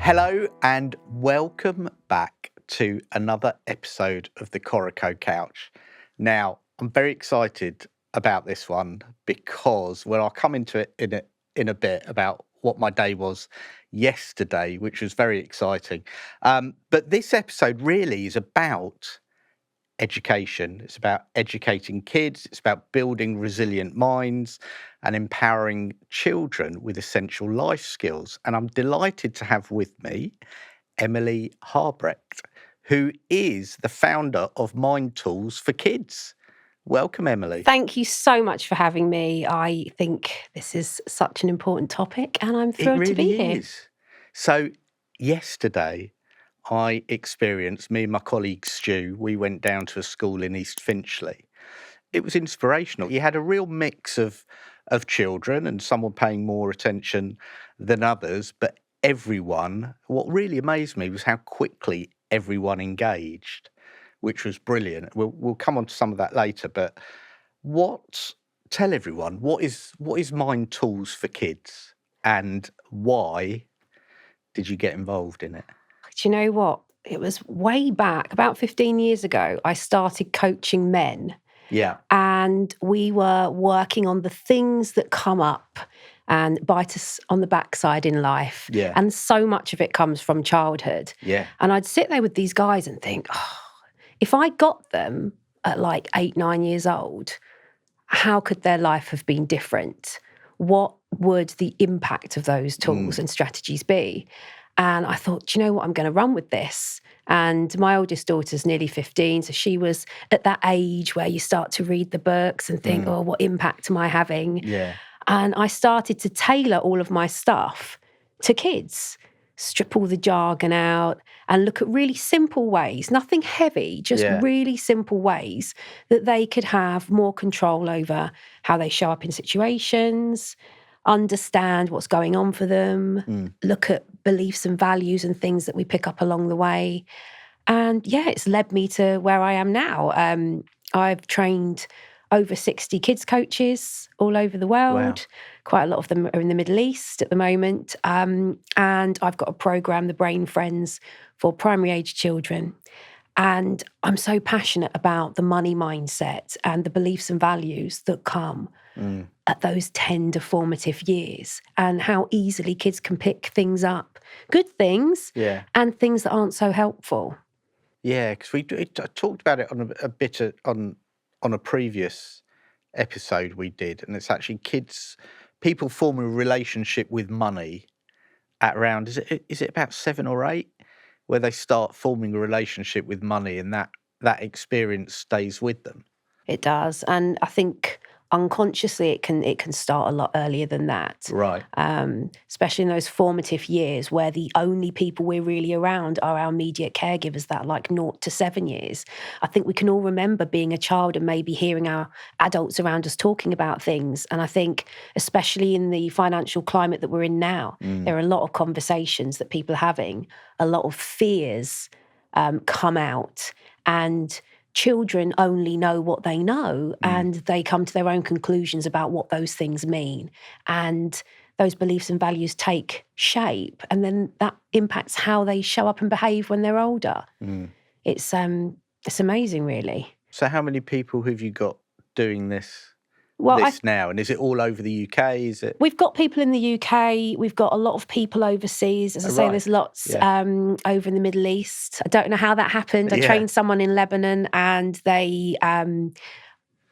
Hello and welcome back to another episode of the Coreco Couch. Now, I'm very excited about this one because, well, I'll come into it in a bit about what my day was yesterday, which was very exciting. But this episode really is about education. It's about educating kids. It's about building resilient minds and empowering children with essential life skills. And I'm delighted to have with me Emily Harbrecht, who is the founder of Mind Tools for Kids. Welcome, Emily. Thank you so much for having me. I think this is such an important topic and I'm thrilled to be here. It really is. So yesterday, me and my colleague Stu, we went down to a school in East Finchley. It was inspirational. You had a real mix of children, and some were paying more attention than others, but everyone, what really amazed me was how quickly everyone engaged, which was brilliant. We'll come on to some of that later, but tell everyone, what is Mind Tools for Kids and why did you get involved in it? Do you know what? It was way back, about 15 years ago, I started coaching men. Yeah. And we were working on the things that come up and bite us on the backside in life. Yeah. And so much of it comes from childhood. Yeah. And I'd sit there with these guys and think, if I got them at like 8, 9 years old, how could their life have been different? What would the impact of those tools and strategies be? And I thought, do you know what, I'm going to run with this. And my oldest daughter's nearly 15, so she was at that age where you start to read the books and think, what impact am I having? Yeah. And I started to tailor all of my stuff to kids, strip all the jargon out and look at really simple ways, nothing heavy, just really simple ways that they could have more control over how they show up in situations, understand what's going on for them, look at beliefs and values and things that we pick up along the way. And it's led me to where I am now. I've trained over 60 kids coaches all over the world. Wow. Quite a lot of them are in the Middle East at the moment. And I've got a program, the Brain Friends, for primary age children. And I'm so passionate about the money mindset and the beliefs and values that come at those tender formative years and how easily kids can pick things up, good things and things that aren't so helpful. Yeah, because I talked about it on a previous episode we did, and it's actually people form a relationship with money at around, is it about 7 or 8, where they start forming a relationship with money and that experience stays with them. It does. And I think unconsciously it can start a lot earlier than that. Right. Especially in those formative years where the only people we're really around are our immediate caregivers, that like 0 to 7 years. I think we can all remember being a child and maybe hearing our adults around us talking about things. And I think especially in the financial climate that we're in now, there are a lot of conversations that people are having, a lot of fears come out, and children only know what they know and they come to their own conclusions about what those things mean. And those beliefs and values take shape, and then that impacts how they show up and behave when they're older. It's amazing, really. So how many people have you got doing this now? And is it all over the UK? We've got people in the UK. We've got a lot of people overseas. As I say, there's lots over in the Middle East. I don't know how that happened. I trained someone in Lebanon and they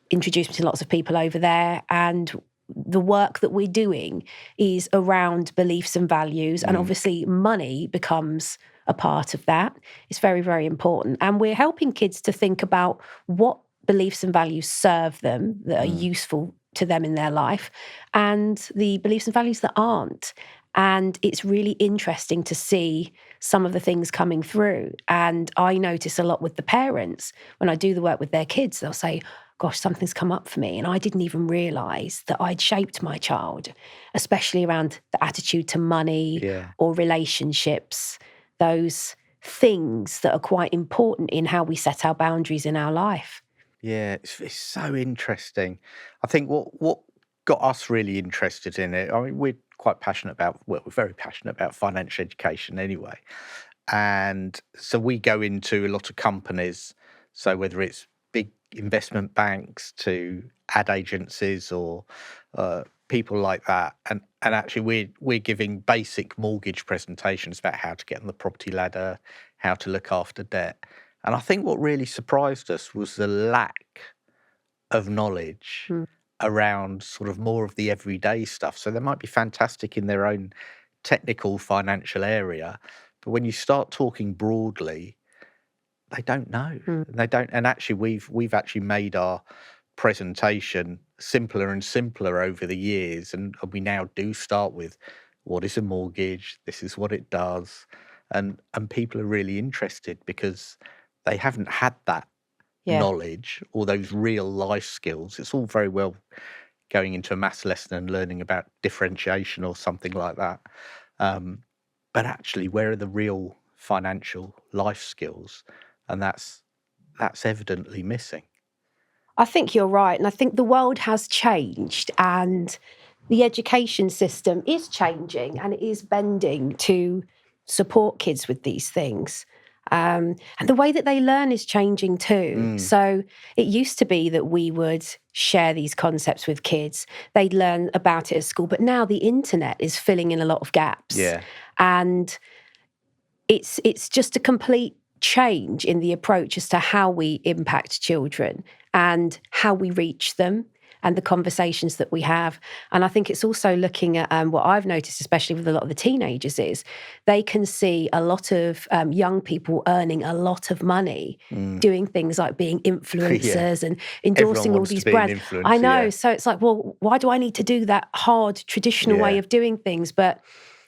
introduced me to lots of people over there. And the work that we're doing is around beliefs and values. And obviously money becomes a part of that. It's very, very important. And we're helping kids to think about what beliefs and values serve them, that are useful to them in their life, and the beliefs and values that aren't. And it's really interesting to see some of the things coming through. And I notice a lot with the parents, when I do the work with their kids, they'll say, gosh, something's come up for me. And I didn't even realise that I'd shaped my child, especially around the attitude to money or relationships, those things that are quite important in how we set our boundaries in our life. Yeah, it's so interesting. I think what got us really interested in it, I mean, we're quite passionate about, well, we're very passionate about financial education anyway. And so we go into a lot of companies, so whether it's big investment banks to ad agencies or people like that, and actually we're giving basic mortgage presentations about how to get on the property ladder, how to look after debt. And I think what really surprised us was the lack of knowledge around sort of more of the everyday stuff. So they might be fantastic in their own technical financial area, but when you start talking broadly, they don't know. They don't. And actually, we've actually made our presentation simpler and simpler over the years, and we now do start with what is a mortgage. This is what it does, and people are really interested because they haven't had that knowledge or those real life skills. It's all very well going into a maths lesson and learning about differentiation or something like that. But actually, where are the real financial life skills? And that's evidently missing. I think you're right. And I think the world has changed and the education system is changing and it is bending to support kids with these things. And the way that they learn is changing too. So it used to be that we would share these concepts with kids. They'd learn about it at school, but now the internet is filling in a lot of gaps. Yeah. And it's just a complete change in the approach as to how we impact children and how we reach them and the conversations that we have. And I think it's also looking at what I've noticed, especially with a lot of the teenagers, is they can see a lot of young people earning a lot of money doing things like being influencers and endorsing all these brands. I know. So it's like, well, why do I need to do that hard traditional way of doing things? But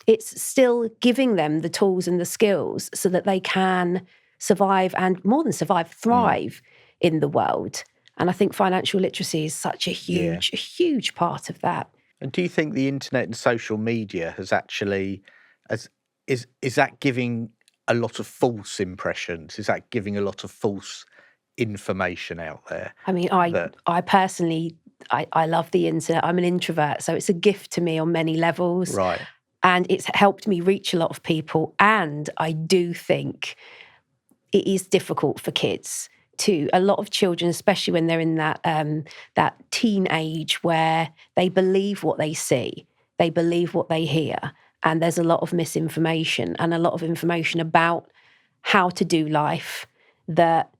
it's still giving them the tools and the skills so that they can survive and more than survive, thrive in the world. And I think financial literacy is such a huge part of that. And do you think the internet and social media has actually, is that giving a lot of false impressions? Is that giving a lot of false information out there? I mean, I personally, I love the internet. I'm an introvert, so it's a gift to me on many levels. Right. And it's helped me reach a lot of people. And I do think it is difficult for kids to, a lot of children, especially when they're in that teen age where they believe what they see, they believe what they hear, and there's a lot of misinformation and a lot of information about how to do life that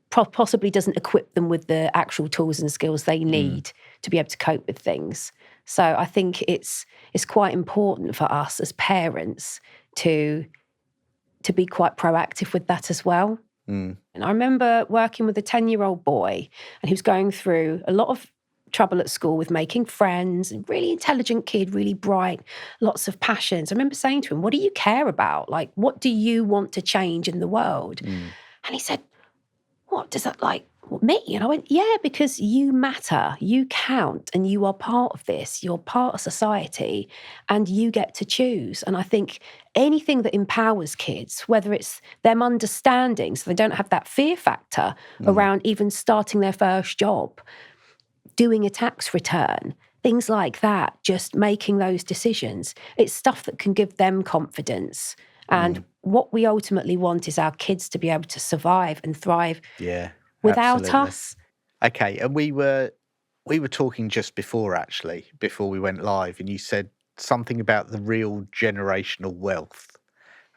possibly doesn't equip them with the actual tools and skills they need to be able to cope with things. So I think it's quite important for us as parents to be quite proactive with that as well. And I remember working with a 10-year-old boy, and he was going through a lot of trouble at school with making friends, and really intelligent kid, really bright, lots of passions. I remember saying to him, what do you care about? Like, what do you want to change in the world? And he said, what does that like? Me? And I went, yeah, because you matter, you count, and you are part of this. You're part of society, and you get to choose. And I think anything that empowers kids, whether it's them understanding, so they don't have that fear factor around even starting their first job, doing a tax return, things like that, just making those decisions. It's stuff that can give them confidence. And what we ultimately want is our kids to be able to survive and thrive without us. Okay, and we were talking just before we went live, and you said something about the real generational wealth.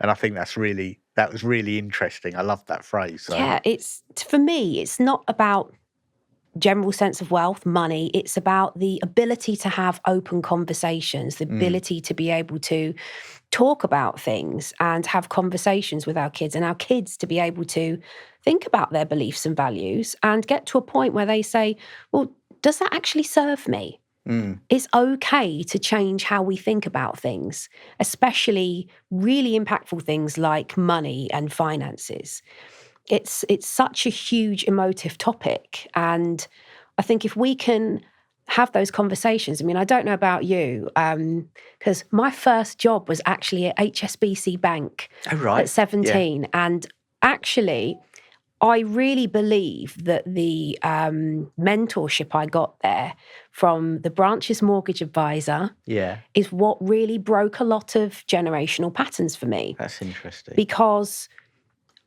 And I think that was really interesting. I love that phrase. So. Yeah, for me, it's not about general sense of wealth, money. It's about the ability to have open conversations, the ability to be able to talk about things and have conversations with our kids, and our kids to be able to think about their beliefs and values and get to a point where they say, well, does that actually serve me? It's okay to change how we think about things, especially really impactful things like money and finances. It's such a huge emotive topic. And I think if we can have those conversations, I mean, I don't know about you, because my first job was actually at HSBC Bank at 17. And actually, I really believe that the mentorship I got there from the branch's mortgage advisor is what really broke a lot of generational patterns for me. That's interesting. Because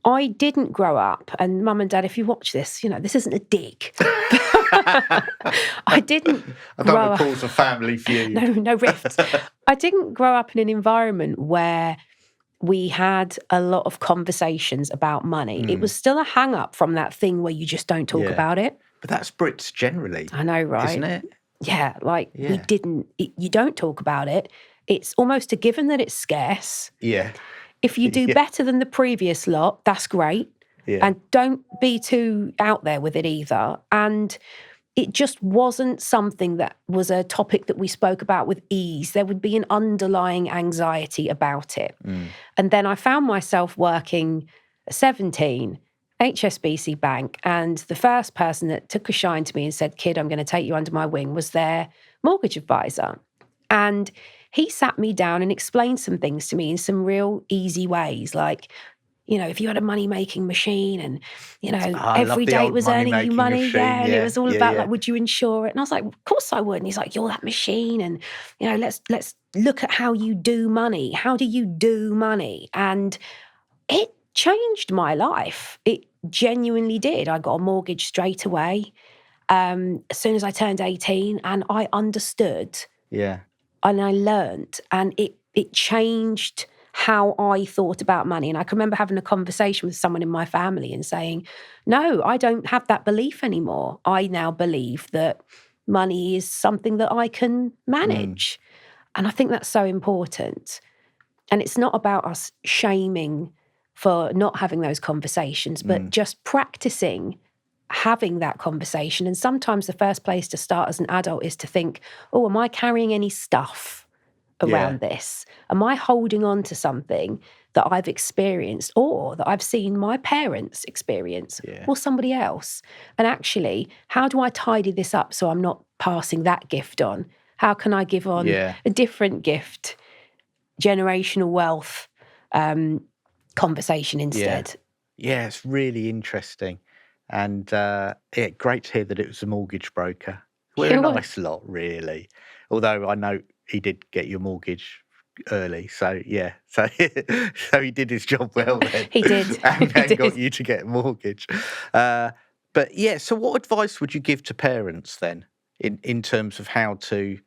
I didn't grow up, and Mum and Dad, if you watch this, this isn't a dig. I didn't I don't want to cause a family feud. No rifts. I didn't grow up in an environment where we had a lot of conversations about money. It was still a hang-up from that thing where you just don't talk about it. But that's Brits generally. I know, right? Isn't it? Yeah, you don't talk about it. It's almost a given that it's scarce. Yeah. If you do better than the previous lot, that's great. Yeah. And don't be too out there with it either. And it just wasn't something that was a topic that we spoke about with ease. There would be an underlying anxiety about it. And then I found myself working at 17, HSBC Bank, and the first person that took a shine to me and said, "Kid, I'm going to take you under my wing," was their mortgage advisor. And he sat me down and explained some things to me in some real easy ways, like, if you had a money-making machine and, every day it was earning you money, and it was all about, like, would you insure it? And I was like, of course I would. And he's like, you're that machine, and, let's look at how you do money. How do you do money? And it changed my life. It genuinely did. I got a mortgage straight away as soon as I turned 18, and I understood. Yeah. And I learned, and it changed how I thought about money. And I can remember having a conversation with someone in my family and saying, no, I don't have that belief anymore. I now believe that money is something that I can manage. And I think that's so important. And it's not about us shaming for not having those conversations, but just practicing having that conversation. And sometimes the first place to start as an adult is to think, oh, am I carrying any stuff around this? Am I holding on to something that I've experienced or that I've seen my parents experience or somebody else? And actually, how do I tidy this up so I'm not passing that gift on? How can I give on a different gift, generational wealth conversation instead? Yeah, it's really interesting. And great to hear that it was a mortgage broker. We're a nice lot, really. Although I know he did get your mortgage early. So, so he did his job well then. He did. and got you to get a mortgage. But, so what advice would you give to parents then in terms of how to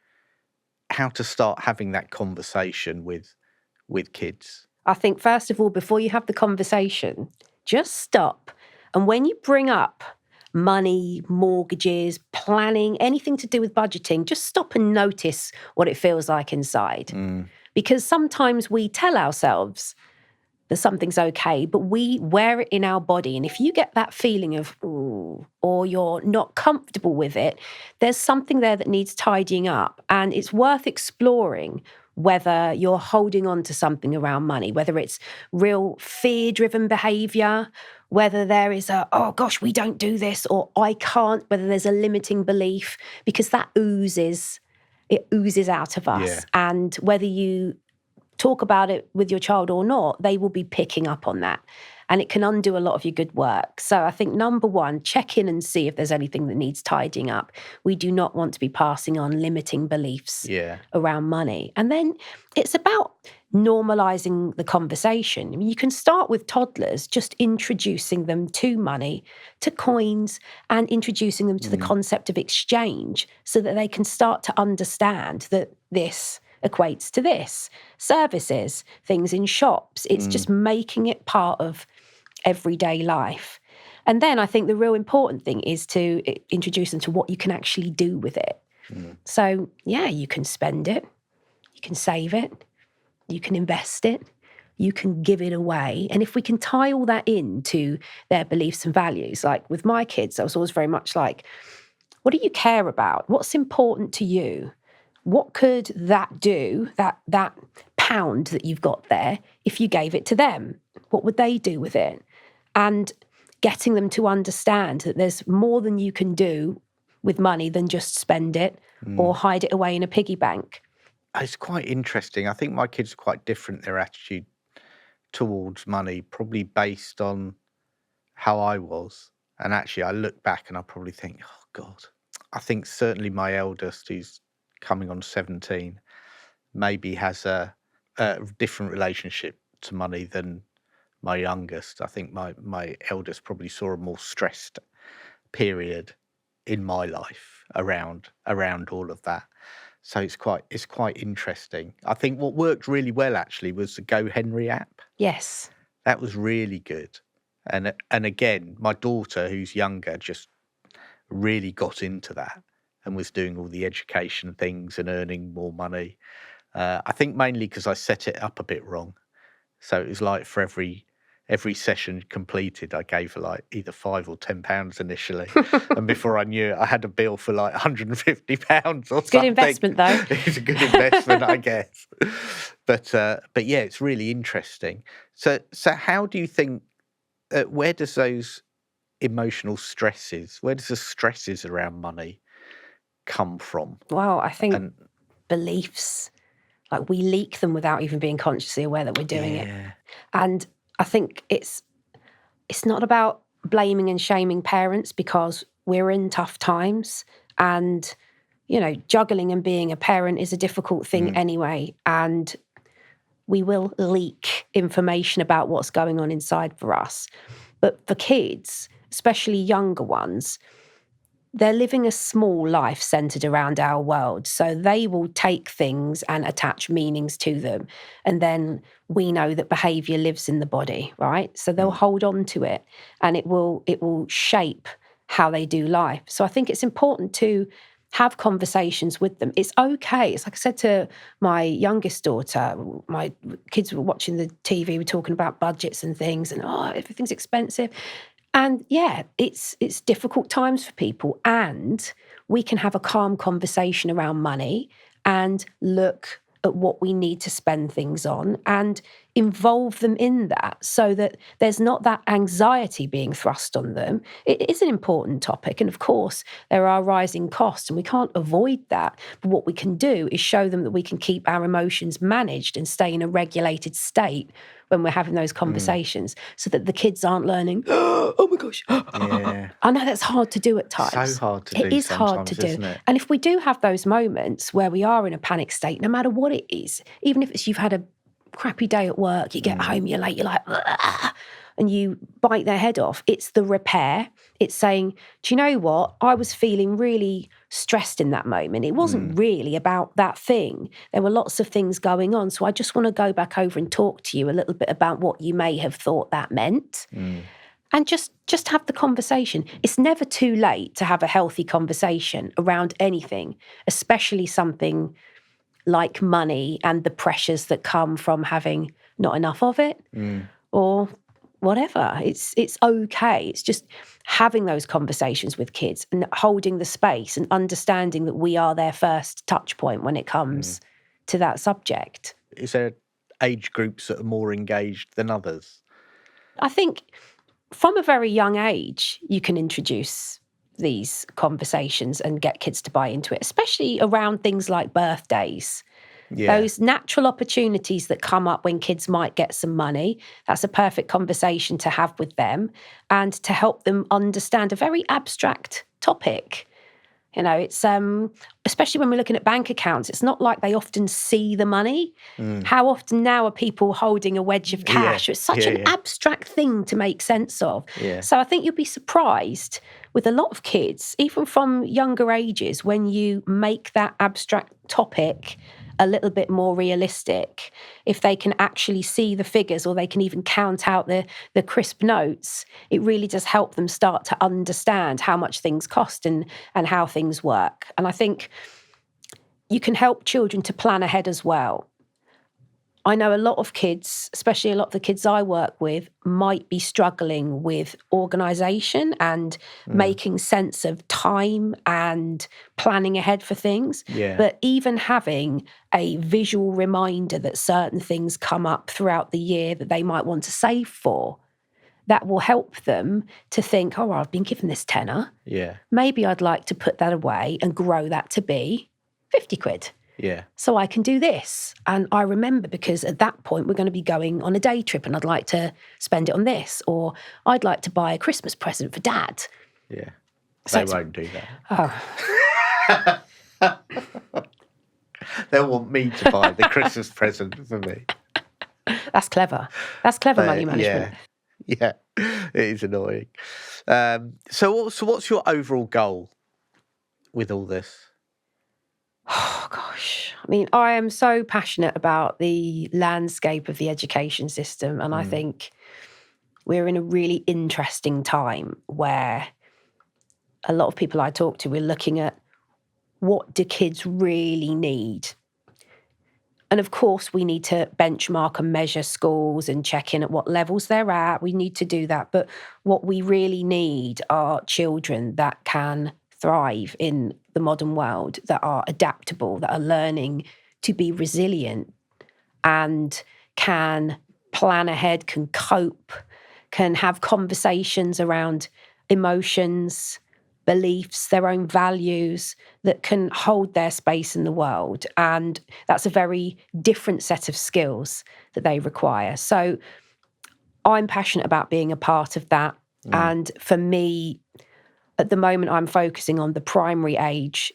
start having that conversation with kids? I think, first of all, before you have the conversation, just stop. And when you bring up money, mortgages, planning, anything to do with budgeting, just stop and notice what it feels like inside. Because sometimes we tell ourselves that something's okay, but we wear it in our body. And if you get that feeling of, ooh, or you're not comfortable with it, there's something there that needs tidying up. And it's worth exploring whether you're holding on to something around money, whether it's real fear-driven behaviour, whether there is oh gosh, we don't do this, or I can't, whether there's a limiting belief, because that oozes out of us. Yeah. And whether you talk about it with your child or not, they will be picking up on that. And it can undo a lot of your good work. So I think, number one, check in and see if there's anything that needs tidying up. We do not want to be passing on limiting beliefs around money. And then it's about normalizing the conversation. I mean, you can start with toddlers, just introducing them to money, to coins, and introducing them to the concept of exchange so that they can start to understand that this equates to this. Services, things in shops. It's just making it part of everyday life. And then I think the real important thing is to introduce them to what you can actually do with it. So, you can spend it, you can save it, you can invest it, you can give it away. And if we can tie all that into their beliefs and values, like with my kids, I was always very much like, what do you care about? What's important to you? What could that do, that pound that you've got there, if you gave it to them? What would they do with it? And getting them to understand that there's more than you can do with money than just spend it or hide it away in a piggy bank. It's quite interesting. I think my kids are quite different, their attitude towards money, probably based on how I was. And actually, I look back and I probably think, oh, God, I think certainly my eldest, who's coming on 17, maybe has a different relationship to money than my youngest. I think my eldest probably saw a more stressed period in my life around all of that. So it's quite interesting. I think what worked really well actually was the Go Henry app. Yes. That was really good. And again, my daughter, who's younger, just really got into that and was doing all the education things and earning more money. I think mainly because I set it up a bit wrong. So it was like for every session completed, I gave her like either £5 or £10 initially, and before I knew it, I had a bill for like £150 or it's something. Good investment, though. It's a good investment, I guess. But yeah, it's really interesting. So how do you think? Where does those emotional stresses? Where does the stresses around money come from? Well, I think beliefs. Like we leak them without even being consciously aware that we're doing it. And I think it's not about blaming and shaming parents because we're in tough times and, juggling and being a parent is a difficult thing anyway. And we will leak information about what's going on inside for us. But for kids, especially younger ones, they're living a small life centered around our world. So they will take things and attach meanings to them. And then we know that behavior lives in the body, right? So they'll hold on to it and it will shape how they do life. So I think it's important to have conversations with them. It's okay. It's like I said to my youngest daughter, my kids were watching the TV, we're talking about budgets and things and, everything's expensive. And yeah, it's difficult times for people, and we can have a calm conversation around money and look at what we need to spend things on and involve them in that so that there's not that anxiety being thrust on them. It is an important topic. And of course, there are rising costs and we can't avoid that. But what we can do is show them that we can keep our emotions managed and stay in a regulated state when we're having those conversations so that the kids aren't learning, oh my gosh. Yeah. I know that's hard to do at times. So hard to do. It is hard to do. Isn't it? And if we do have those moments where we are in a panic state, no matter what it is, even if it's you've had a crappy day at work, you get home, you're late, you're like, ugh, and you bite their head off. It's the repair. It's saying, do you know what? I was feeling really stressed in that moment. It wasn't really about that thing. There were lots of things going on. So I just want to go back over and talk to you a little bit about what you may have thought that meant. And just have the conversation. It's never too late to have a healthy conversation around anything, especially something like money and the pressures that come from having not enough of it or whatever. It's okay. It's just having those conversations with kids and holding the space and understanding that we are their first touch point when it comes to that subject. Is there age groups that are more engaged than others? I think from a very young age, you can introduce these conversations and get kids to buy into it, especially around things like birthdays. Yeah. Those natural opportunities that come up when kids might get some money, that's a perfect conversation to have with them and to help them understand a very abstract topic. It's especially when we're looking at bank accounts, it's not like they often see the money. How often now are people holding a wedge of cash? It's such an abstract thing to make sense of. So I think you'll be surprised with a lot of kids, even from younger ages, when you make that abstract topic a little bit more realistic, if they can actually see the figures or they can even count out the crisp notes, it really does help them start to understand how much things cost and how things work. And I think you can help children to plan ahead as well. I know a lot of kids, especially a lot of the kids I work with, might be struggling with organisation and making sense of time and planning ahead for things. But even having a visual reminder that certain things come up throughout the year that they might want to save for, that will help them to think, oh, I've been given this tenner. Maybe I'd like to put that away and grow that to be 50 quid. Yeah. So I can do this. And I remember, because at that point we're going to be going on a day trip and I'd like to spend it on this, or I'd like to buy a Christmas present for Dad. Yeah. So they won't do that. Oh. They'll want me to buy the Christmas present for me. That's clever. That's clever money management. Yeah, it is annoying. So what's your overall goal with all this? Oh, gosh. I mean, I am so passionate about the landscape of the education system. And I think we're in a really interesting time where a lot of people I talk to, we're looking at what do kids really need? And of course, we need to benchmark and measure schools and check in at what levels they're at. We need to do that. But what we really need are children that can thrive in the modern world, that are adaptable, that are learning to be resilient and can plan ahead, can cope, can have conversations around emotions, beliefs, their own values, that can hold their space in the world. And that's a very different set of skills that they require. So I'm passionate about being a part of that. And for me, at the moment, I'm focusing on the primary age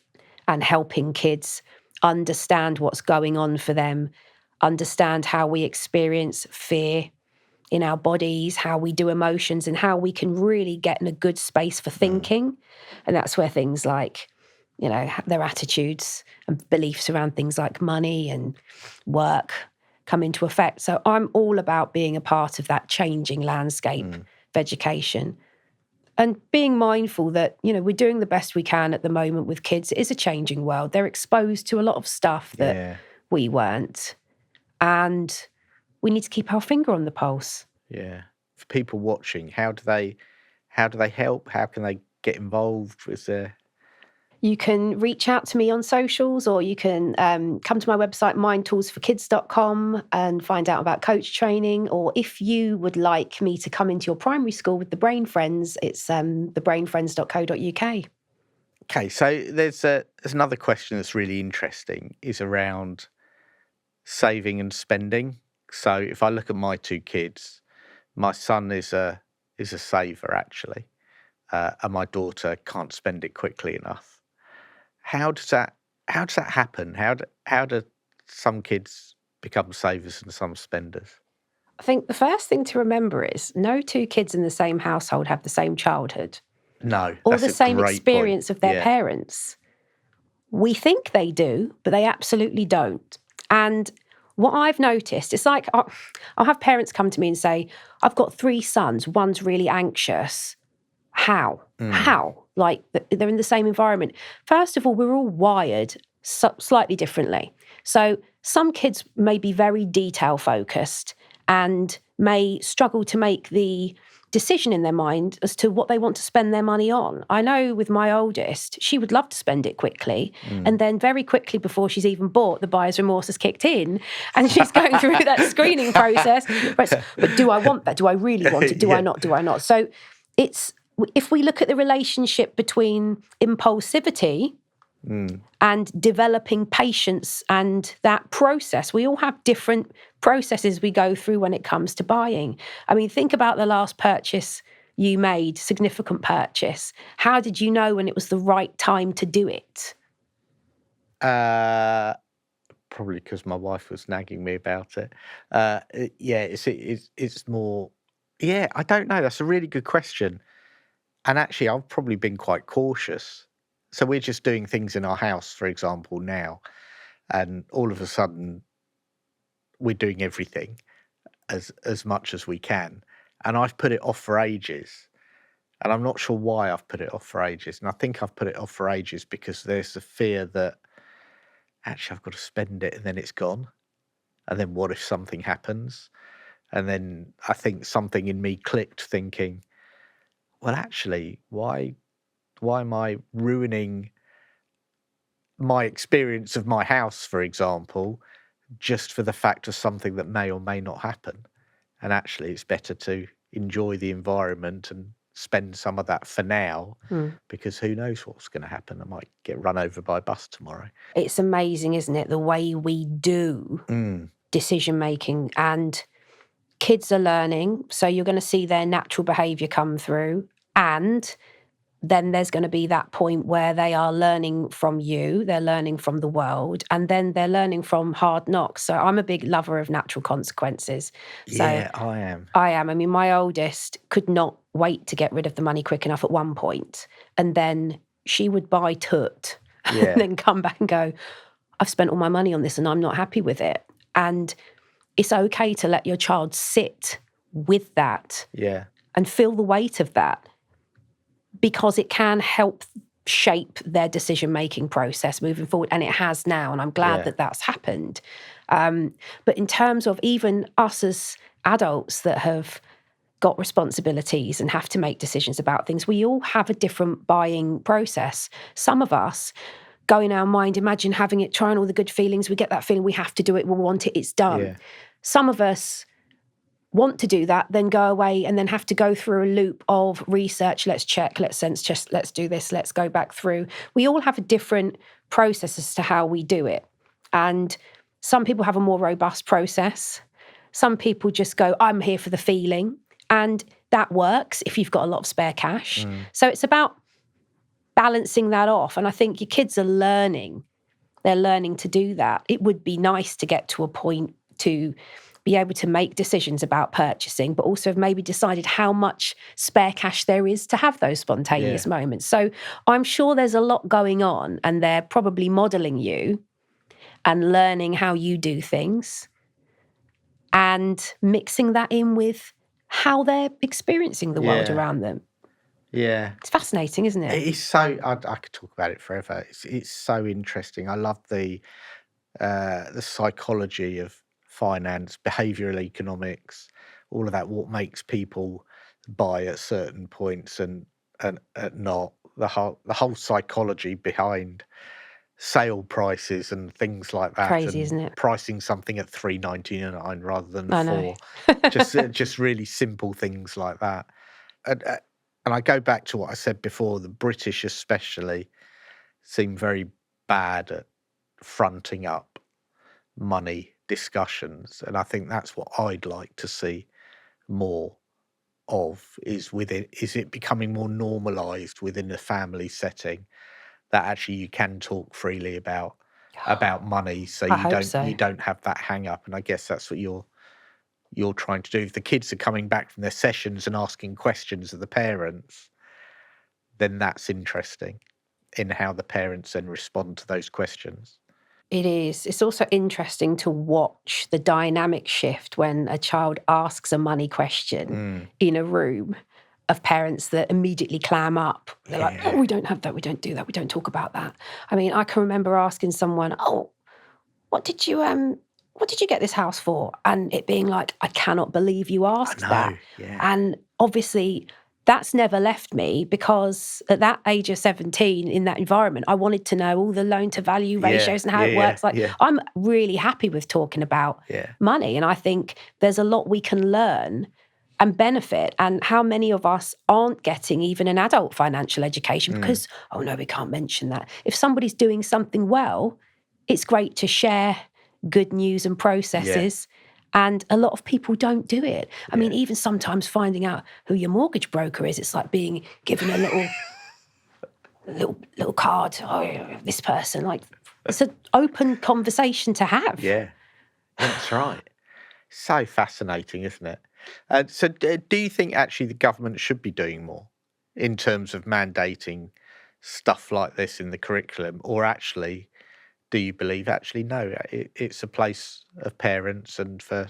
and helping kids understand what's going on for them, understand how we experience fear in our bodies, how we do emotions, and how we can really get in a good space for thinking. And that's where things like, their attitudes and beliefs around things like money and work come into effect. So I'm all about being a part of that changing landscape of education and being mindful that, we're doing the best we can at the moment with kids. It is a changing world. They're exposed to a lot of stuff that we weren't. And we need to keep our finger on the pulse. Yeah. For people watching, how do they help? How can they get involved? You can reach out to me on socials, or you can come to my website, mindtoolsforkids.com, and find out about coach training. Or if you would like me to come into your primary school with the Brain Friends, it's thebrainfriends.co.uk. Okay, so there's another question that's really interesting, is around saving and spending. So if I look at my two kids, my son is a saver actually, and my daughter can't spend it quickly enough. How does that happen? How do some kids become savers and some spenders? I think the first thing to remember is no two kids in the same household have the same childhood. No, or the same experience point. Of their parents. We think they do, but they absolutely don't. And what I've noticed, it's like I'll have parents come to me and say, I've got 3 sons, one's really anxious. How? How? Like, they're in the same environment. First of all, we're all wired slightly differently. So some kids may be very detail focused and may struggle to make the decision in their mind as to what they want to spend their money on. I know with my oldest, she would love to spend it quickly. And then very quickly, before she's even bought, the buyer's remorse has kicked in and she's going through that screening process. But do I want that? Do I really want it? Do I not? Do I not? So if we look at the relationship between impulsivity and developing patience and that process, we all have different processes we go through when it comes to buying. I mean, think about the last purchase you made, significant purchase. How did you know when it was the right time to do it? Probably because my wife was nagging me about it. It's more. Yeah, I don't know. That's a really good question. And actually, I've probably been quite cautious. So we're just doing things in our house, for example, now, and all of a sudden we're doing everything as much as we can. And I've put it off for ages. And I'm not sure why I've put it off for ages. And I think I've put it off for ages because there's the fear that actually I've got to spend it and then it's gone. And then what if something happens? And then I think something in me clicked thinking, well, actually, why am I ruining my experience of my house, for example, just for the fact of something that may or may not happen? And actually, it's better to enjoy the environment and spend some of that for now, because who knows what's going to happen. I might get run over by a bus tomorrow. It's amazing, isn't it, the way we do decision making, and kids are learning. So you're going to see their natural behaviour come through, and then there's going to be that point where they are learning from you, they're learning from the world, and then they're learning from hard knocks. So I'm a big lover of natural consequences. Yeah, I am. I mean, my oldest could not wait to get rid of the money quick enough at one point, and then she would buy tut and then come back and go, I've spent all my money on this and I'm not happy with it. And it's okay to let your child sit with that and feel the weight of that, because it can help shape their decision-making process moving forward. And it has now, and I'm glad that that's happened. But in terms of even us as adults that have got responsibilities and have to make decisions about things, we all have a different buying process. Some of us go in our mind, imagine having it, trying all the good feelings, we get that feeling we have to do it, we want it, it's done. Yeah. Some of us want to do that, then go away and then have to go through a loop of research, let's check, let's sense check, let's do this, let's go back through. We all have a different process as to how we do it. And some people have a more robust process. Some people just go, I'm here for the feeling. And that works if you've got a lot of spare cash. So it's about balancing that off. And I think your kids are learning. They're learning to do that. It would be nice to get to a point to be able to make decisions about purchasing, but also have maybe decided how much spare cash there is to have those spontaneous moments. So I'm sure there's a lot going on, and they're probably modelling you and learning how you do things and mixing that in with how they're experiencing the world around them. Yeah. It's fascinating, isn't it? It's so, I could talk about it forever. It's so interesting. I love the psychology of finance, behavioural economics, all of that, what makes people buy at certain points and not, the whole psychology behind sale prices and things like that. Crazy, and isn't it? Pricing something at $3.99 rather than $4. just really simple things like that. And I go back to what I said before, the British especially seem very bad at fronting up money discussions. And I think that's what I'd like to see more of, is it becoming more normalised within the family setting, that actually you can talk freely about money, so you don't have that hang up. And I guess that's what you're trying to do. If the kids are coming back from their sessions and asking questions of the parents, then that's interesting in how the parents then respond to those questions. It is. It's also interesting to watch the dynamic shift when a child asks a money question in a room of parents that immediately clam up. They're like, oh, we don't have that, we don't do that, we don't talk about that. I mean, I can remember asking someone, oh, what did you get this house for? And it being like, I cannot believe you asked that. Yeah. And obviously that's never left me, because at that age of 17, in that environment, I wanted to know all the loan to value ratios and how it works. I'm really happy with talking about money. And I think there's a lot we can learn and benefit. And how many of us aren't getting even an adult financial education because, oh no, we can't mention that. If somebody's doing something well, it's great to share good news and processes. And a lot of people don't do it. I mean, even sometimes finding out who your mortgage broker is, it's like being given a little card. Oh, this person. Like, it's an open conversation to have. Yeah, that's right. So fascinating, isn't it? So do you think actually the government should be doing more in terms of mandating stuff like this in the curriculum? Or actually, do you believe no, it's a place of parents and for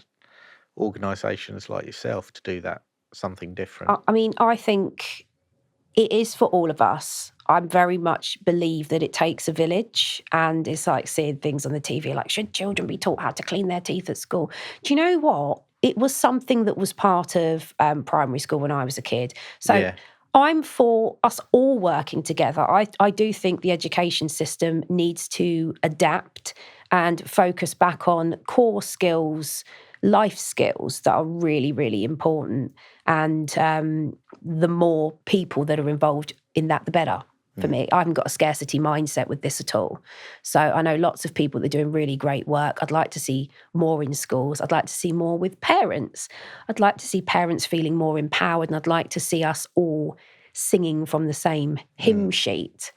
organisations like yourself to do that, something different? I mean, I think it is for all of us. I very much believe that it takes a village, and it's like seeing things on the TV like, should children be taught how to clean their teeth at school? Do you know what? It was something that was part of primary school when I was a kid. So I'm for us all working together. I do think the education system needs to adapt and focus back on core skills life skills that are really, really important. And the more people that are involved in that, the better for me. I haven't got a scarcity mindset with this at all. So I know lots of people that are doing really great work. I'd like to see more in schools. I'd like to see more with parents. I'd like to see parents feeling more empowered, and I'd like to see us all singing from the same hymn sheet.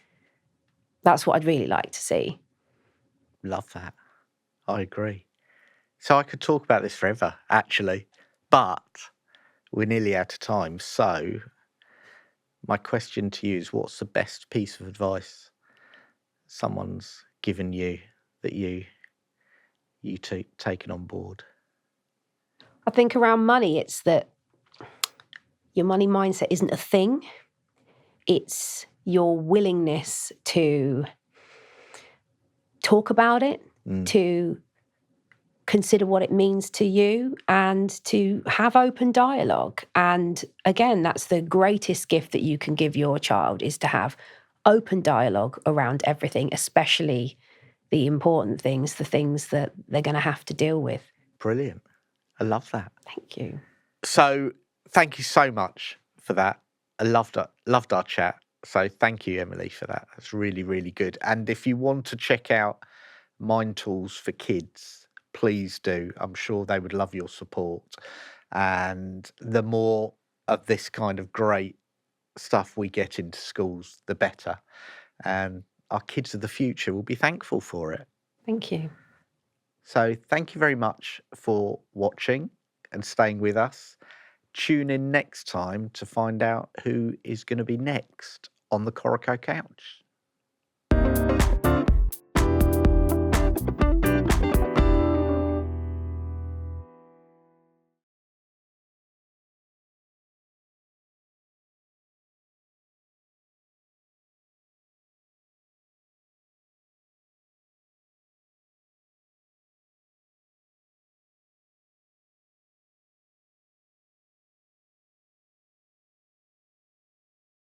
That's what I'd really like to see. Love that. I agree. So I could talk about this forever, actually, but we're nearly out of time. So my question to you is, what's the best piece of advice someone's given you that you taken on board? I think around money, it's that your money mindset isn't a thing. It's your willingness to talk about it, to consider what it means to you, and to have open dialogue. And again, that's the greatest gift that you can give your child, is to have open dialogue around everything, especially the important things, the things that they're going to have to deal with. Brilliant. I love that. Thank you. So thank you so much for that. I loved our chat. So thank you, Emily, for that. That's really, really good. And if you want to check out Mind Tools for Kids, please do. I'm sure they would love your support. And the more of this kind of great stuff we get into schools, the better. And our kids of the future will be thankful for it. Thank you. So thank you very much for watching and staying with us. Tune in next time to find out who is going to be next on the Coreco Couch.